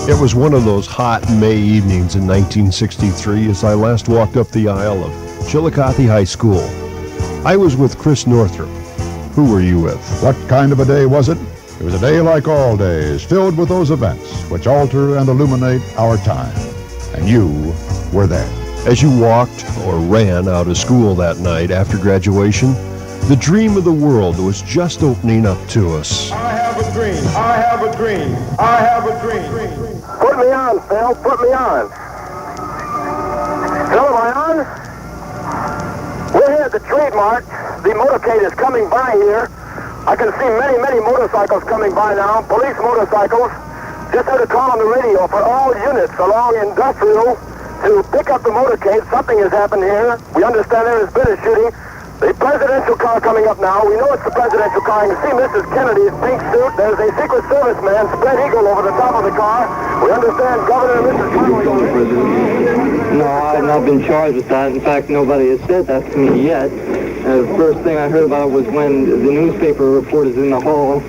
It was one of those hot May evenings in 1963 as I last walked up the aisle of Chillicothe High School. I was with Chris Northrup. Who were you with? What kind of a day was it? It was a day like all days, filled with those events which alter and illuminate our time. And you were there. As you walked or ran out of school that night after graduation, the dream of the world was just opening up to us. I have a dream. I have a dream. I have a dream. Put me on, Phil. Put me on. Phil, am I on? We're here at the trademark. The motorcade is coming by here. I can see many, many motorcycles coming by now. Police motorcycles. Just heard a call on the radio for all units along Industrial to pick up the motorcade. Something has happened here. We understand there has been a shooting. The presidential car coming up now. We know it's the presidential car. You can see Mrs. Kennedy's pink suit. There's a Secret Service man, spread eagle, over the top of the car. We understand Governor and Mrs. Connolly. No, I've not been charged with that. In fact, nobody has said that to me yet. The first thing I heard about was when the newspaper reporters in the hall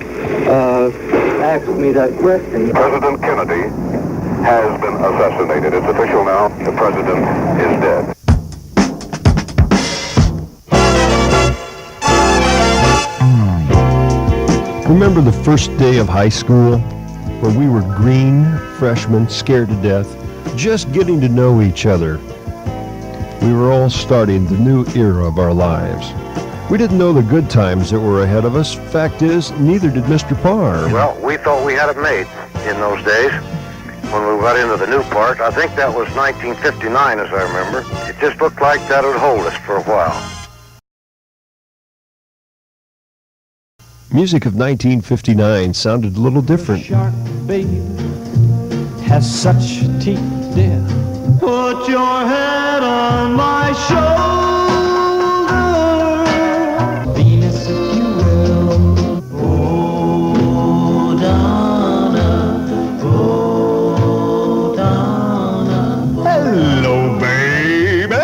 asked me that question. President Kennedy has been assassinated. It's official now. The president is dead. Remember the first day of high school when we were green freshmen, scared to death, just getting to know each other? We were all starting the new era of our lives. We didn't know the good times that were ahead of us. Fact is, neither did Mr. Parr. Well, we thought we had it made in those days when we got into the new part. I think that was 1959, as I remember. It just looked like that would hold us for a while. Music of 1959 sounded a little different. Shark, babe, has such teeth, dear. Put your head on my shoulder, Venus, if you will. Oh, Donna, oh, Donna. Hello, baby.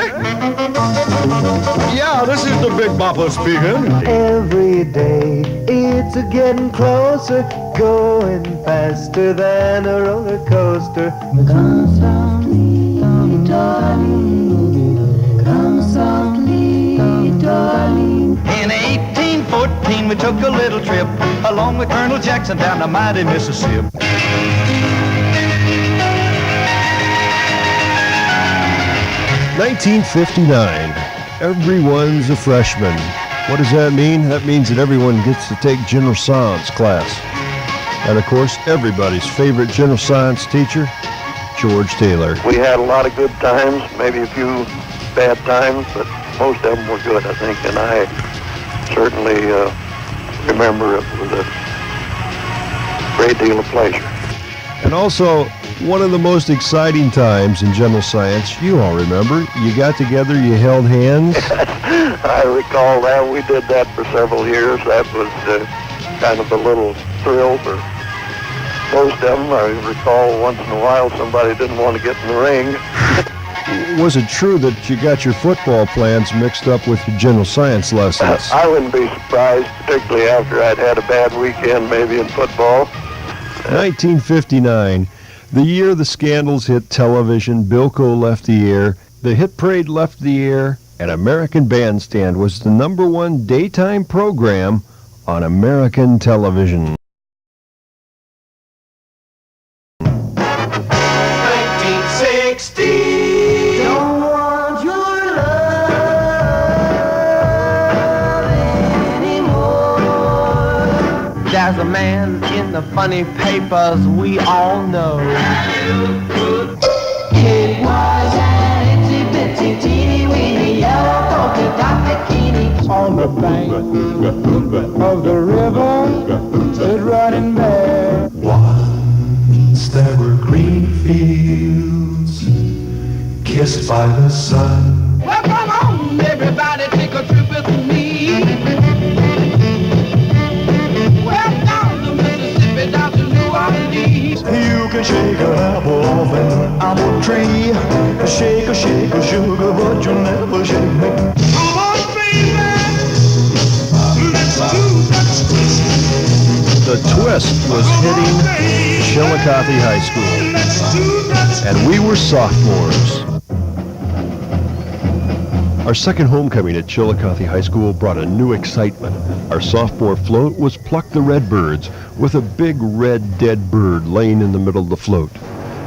Yeah, this is the Big Bopper speaking. Every day it's a getting closer, going faster than a roller coaster. Come softly, darling. Come softly, darling. In 1814 we took a little trip along with Colonel Jackson down the mighty Mississippi. 1959. Everyone's a freshman. What does that mean? That means that everyone gets to take general science class. And of course, everybody's favorite general science teacher, George Taylor. We had a lot of good times, maybe a few bad times, but most of them were good, I think, and I certainly remember it with a great deal of pleasure. And also, one of the most exciting times in general science, you all remember, you got together, you held hands. I recall that. We did that for several years. That was kind of a little thrill for most of them. I recall once in a while somebody didn't want to get in the ring. Was it true that you got your football plans mixed up with your general science lessons? I wouldn't be surprised, particularly after I'd had a bad weekend maybe in football. 1959, the year the scandals hit television, Bilko left the air, the hit parade left the air, and American Bandstand was the #1 daytime program on American television. 1960. Don't want your love anymore. There's a man in the funny papers we all know. It was an itsy bitsy teeny weeny yellow polka dot bikini on the bank of the river, stood running bare. Once there were green fields kissed by the sun. Well, come on, everybody, take a trip with me. Well, down the Mississippi, down to New Orleans. You can shake an apple off an apple tree. Shake a sugar, but you'll never shake me. Come on, baby, let's do that twist. The The twist was hitting Chillicothe High School, and we were sophomores. Our second homecoming at Chillicothe High School brought a new excitement. Our sophomore float was Pluck the Redbirds, with a big red dead bird laying in the middle of the float.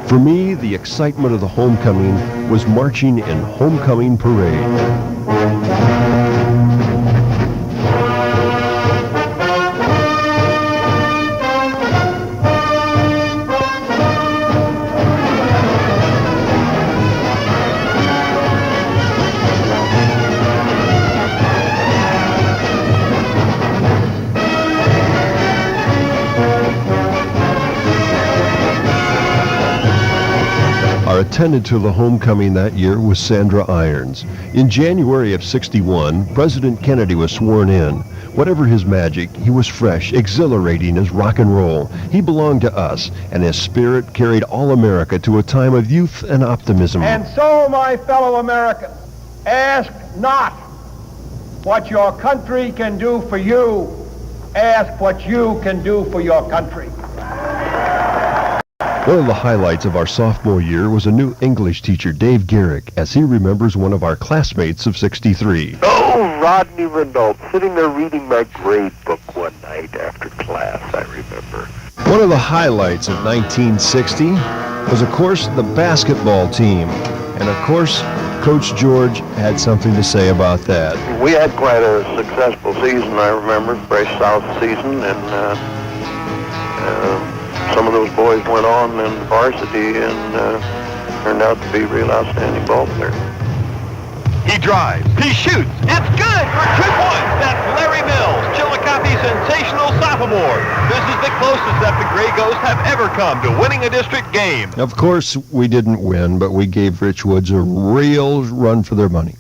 For me, the excitement of the homecoming was marching in homecoming parade. Our attendant to the homecoming that year was Sandra Irons. In January of '61, President Kennedy was sworn in. Whatever his magic, he was fresh, exhilarating as rock and roll. He belonged to us, and his spirit carried all America to a time of youth and optimism. And so, my fellow Americans, ask not what your country can do for you. Ask what you can do for your country. One of the highlights of our sophomore year was a new English teacher, Dave Garrick, as he remembers one of our classmates of '63. Oh, Rodney Renault, sitting there reading my grade book one night after class, I remember. One of the highlights of 1960 was, of course, the basketball team. And, of course, Coach George had something to say about that. We had quite a successful season, I remember, very south season, and some of those boys went on in varsity and turned out to be real outstanding ball players. He drives, he shoots, it's good for 2 points. That's Larry Mills, Chillicothe sensational sophomore. This is the closest that the Gray Ghosts have ever come to winning a district game. Of course, we didn't win, but we gave Richwoods a real run for their money.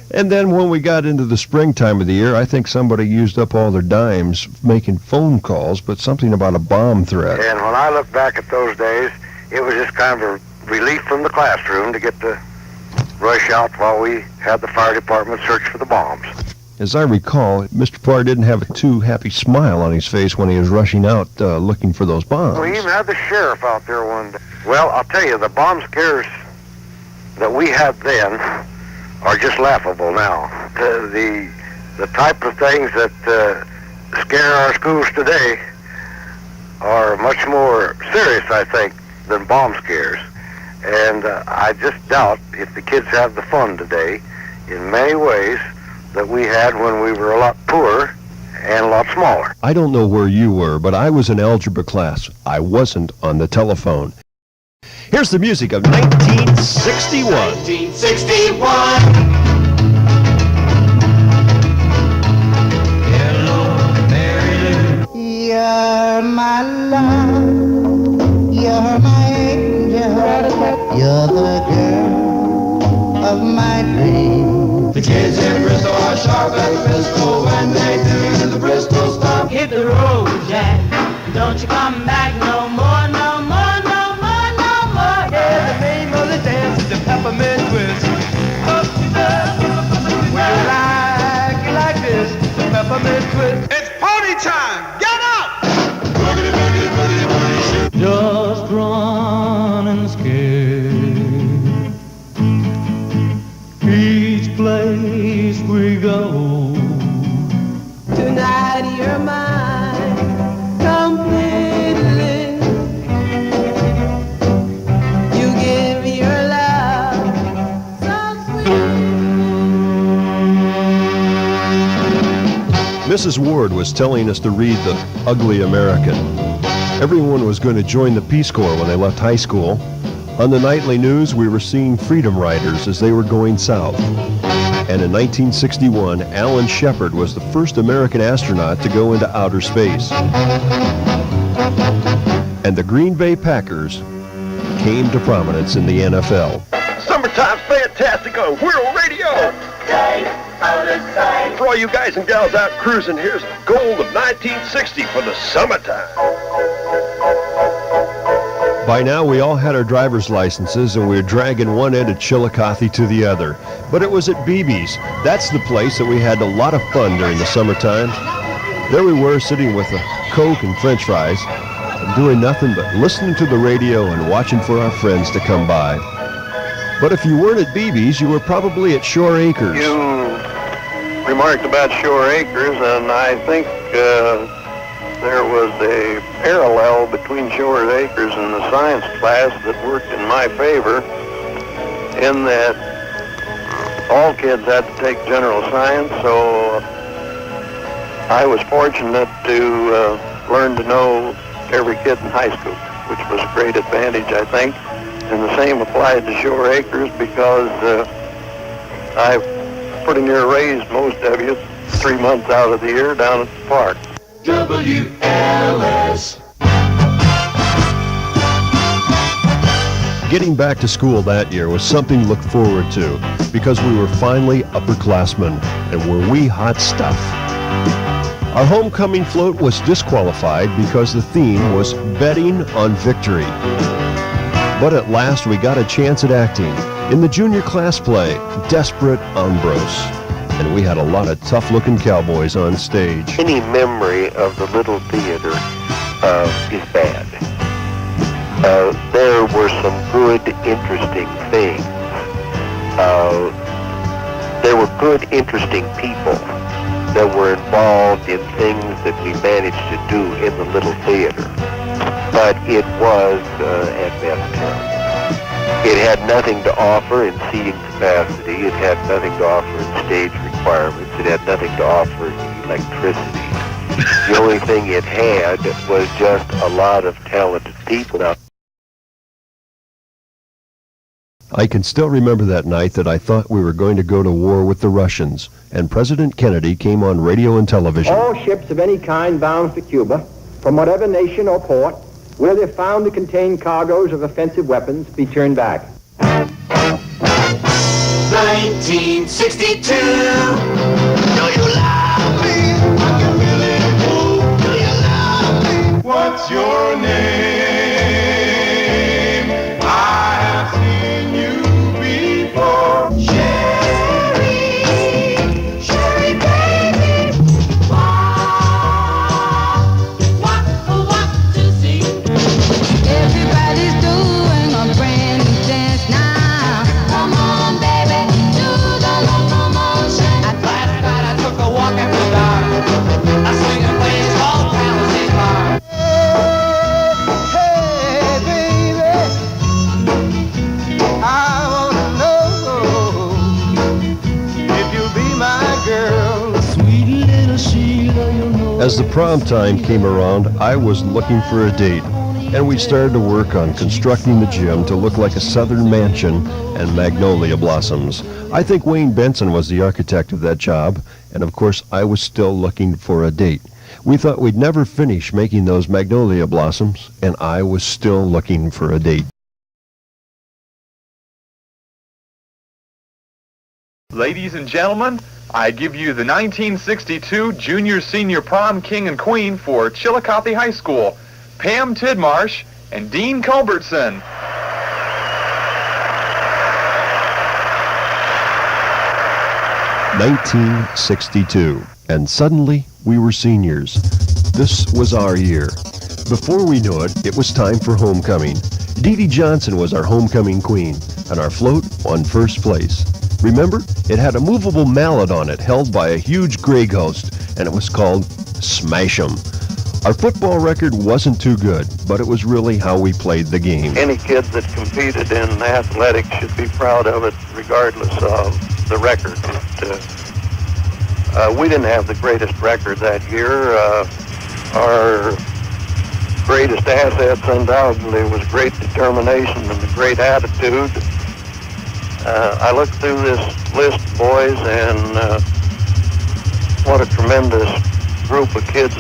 And then when we got into the springtime of the year, I think somebody used up all their dimes making phone calls, but something about a bomb threat. And when I look back at those days, it was just kind of a relief from the classroom to get to rush out while we had the fire department search for the bombs. As I recall, Mr. Parr didn't have a too happy smile on his face when he was rushing out looking for those bombs. We even had the sheriff out there one day. Well, I'll tell you, the bomb scares that we had then are just laughable now. The type of things that scare our schools today are much more serious, I think, than bomb scares. And I just doubt if the kids have the fun today in many ways that we had when we were a lot poorer and a lot smaller. I don't know where you were, but I was in algebra class. I wasn't on the telephone. Here's the music of 1961. 1961. Hello, Mary Lou. You're my love. You're my angel. You're the girl of my dreams. The kids in Bristol are sharp as a pistol when they do the Bristol stomp. Hit the road, Jack. Don't you come back no more, no more. The peppermint twist. When you like this, the peppermint twist. It's party time! Get up! Boogity, boogity, boogity, boogity, shoot. Just run and scare. Each place we go. Tonight you're mine completely. You give your love so sweet. Mrs. Ward was telling us to read The Ugly American. Everyone was going to join the Peace Corps when they left high school. On the nightly news, we were seeing freedom riders as they were going south. And in 1961, Alan Shepard was the first American astronaut to go into outer space. And the Green Bay Packers came to prominence in the NFL. Summertime's fantastic on World Radio. For all you guys and gals out cruising, here's the gold of 1960 for the summertime. By now, we all had our driver's licenses, and we were dragging one end of Chillicothe to the other. But it was at BB's. That's the place that we had a lot of fun during the summertime. There we were, sitting with a Coke and French fries, and doing nothing but listening to the radio and watching for our friends to come by. But if you weren't at BB's, you were probably at Shore Acres. You remarked about Shore Acres, and I think there was a parallel between Shore Acres and the science class that worked in my favor, in that all kids had to take general science, so I was fortunate to learn to know every kid in high school, which was a great advantage, I think. And the same applied to Shore Acres, because I pretty near raised most of you 3 months out of the year down at the park. WLS. Getting back to school that year was something to look forward to, because we were finally upperclassmen, and were we hot stuff. Our homecoming float was disqualified because the theme was betting on victory. But at last we got a chance at acting in the junior class play, Desperate Hombros. And we had a lot of tough-looking cowboys on stage. Any memory of the little theater is bad. There were some good, interesting things. There were good, interesting people that were involved in things that we managed to do in the little theater. But it was, at best, terrible. It had nothing to offer in seating capacity. It had nothing to offer in stage requirements. It had nothing to offer in electricity. The only thing it had was just a lot of talented people. Now, I can still remember that night that I thought we were going to go to war with the Russians, and President Kennedy came on radio and television. All ships of any kind bound for Cuba, from whatever nation or port, where they're found to contain cargoes of offensive weapons, be turned back. 1962. Do you love me? I can really move. Do you love me? What's your name? I have seen you before. Sherry, Sherry baby. What to see? Everybody's doing a brand new dance now. Come on, baby, do the locomotion. Last night I took a walk in the dark. I sing a place called Palisade Park. Hey, baby, I wanna know if you'll be my girl. Sweet little Sheila, you know. As the prom time came around, I was looking for a date, and we started to work on constructing the gym to look like a southern mansion and magnolia blossoms. I think Wayne Benson was the architect of that job, and of course I was still looking for a date. We thought we'd never finish making those magnolia blossoms, and I was still looking for a date. Ladies and gentlemen, I give you the 1962 Junior Senior Prom King and Queen for Chillicothe High School, Pam Tidmarsh and Dean Culbertson. (1962), and suddenly we were seniors. This was our year. Before we knew it, it was time for homecoming. Dee Dee Johnson was our homecoming queen, and our float won first place. Remember, it had a movable mallet on it held by a huge gray ghost, and it was called Smash 'em. Our football record wasn't too good, but it was really how we played the game. Any kid that competed in athletics should be proud of it, regardless of the record. We didn't have the greatest record that year. Our greatest assets undoubtedly was great determination and a great attitude. I looked through this list, boys, and what a tremendous group of kids.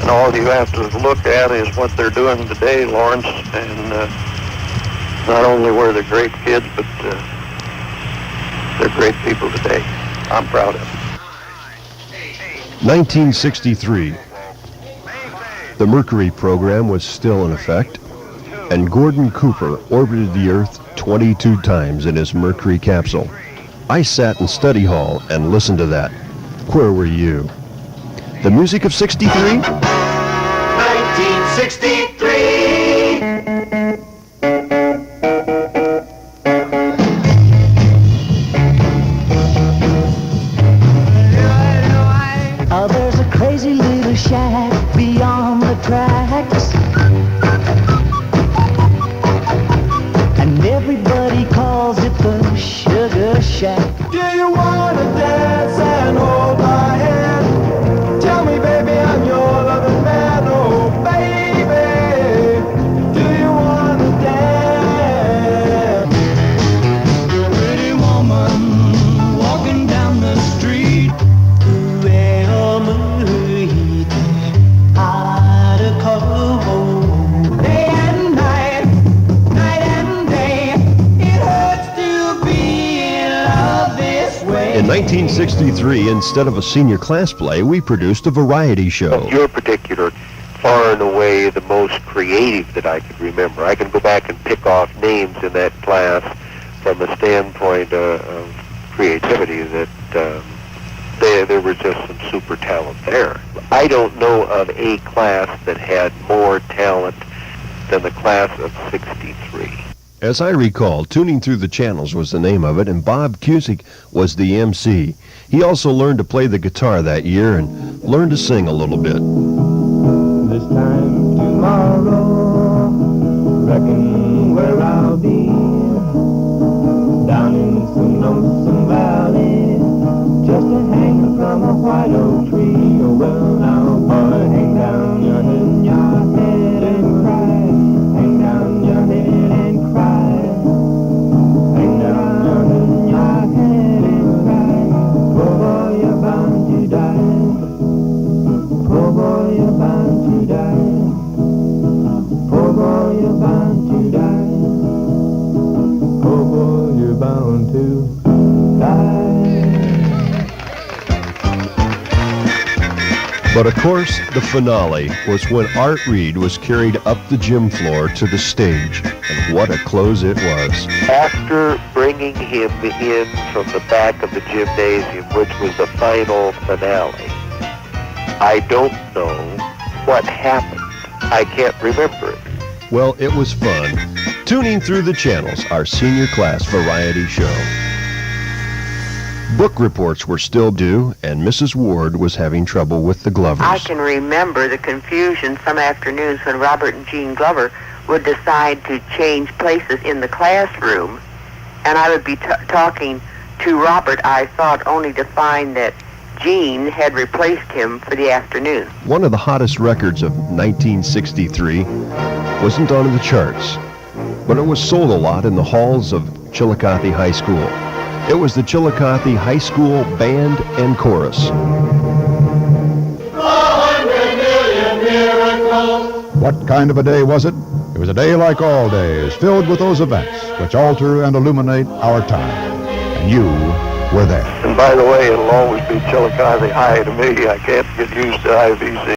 And all you have to look at is what they're doing today, Lawrence. And not only were they great kids, but they're great people today. I'm proud of them. 1963. The Mercury program was still in effect, and Gordon Cooper orbited the Earth 22 times in his Mercury capsule. I sat in study hall and listened to that. Where were you? The music of 63? Oh, there's a crazy little shack beyond the tracks, and everybody calls it the Sugar Shack. Do you wanna dance and hold my hand? Tell me, baby, I'm your loving man. Oh, baby, do you wanna dance? Pretty woman walking down the street. Day and night, night and day, it hurts to be in love this way. In 1963, instead of a senior class play, we produced a variety show. Your particular, far and away the most creative that I could remember. I can go back and pick off names in that class from a standpoint of creativity that there was just some super talent there. I don't know of a class that had more talent than the class of 63. As I recall, Tuning Through the Channels was the name of it, and Bob Cusick was the MC. He also learned to play the guitar that year and learned to sing a little bit. This time tomorrow, reckon where I'll be, down in some lonesome valley, just a hanging from a white oak tree. Oh, well now, boy, hang down your head and your head and cry. Hang down your head and cry. Hang down your head and your head and cry. Poor boy, you're bound to die. Poor boy, you're bound to die. Poor boy, you're bound to die. Poor boy, you're bound to die. But of course, the finale was when Art Reed was carried up the gym floor to the stage, and what a close it was. After bringing him in from the back of the gymnasium, which was the final finale, I don't know what happened. I can't remember it. Well, it was fun. Tuning Through the Channels, our senior class variety show. Book reports were still due, and Mrs. Ward was having trouble with the Glovers. I can remember the confusion some afternoons when Robert and Jean Glover would decide to change places in the classroom, and I would be talking to Robert, I thought, only to find that Jean had replaced him for the afternoon. One of the hottest records of 1963 wasn't on the charts, but it was sold a lot in the halls of Chillicothe High School. It was the Chillicothe High School Band and Chorus. 100 million miracles. What kind of a day was it? It was a day like all days, filled with those events which alter and illuminate our time. And you were there. And by the way, it'll always be Chillicothe High to me. I can't get used to IVC.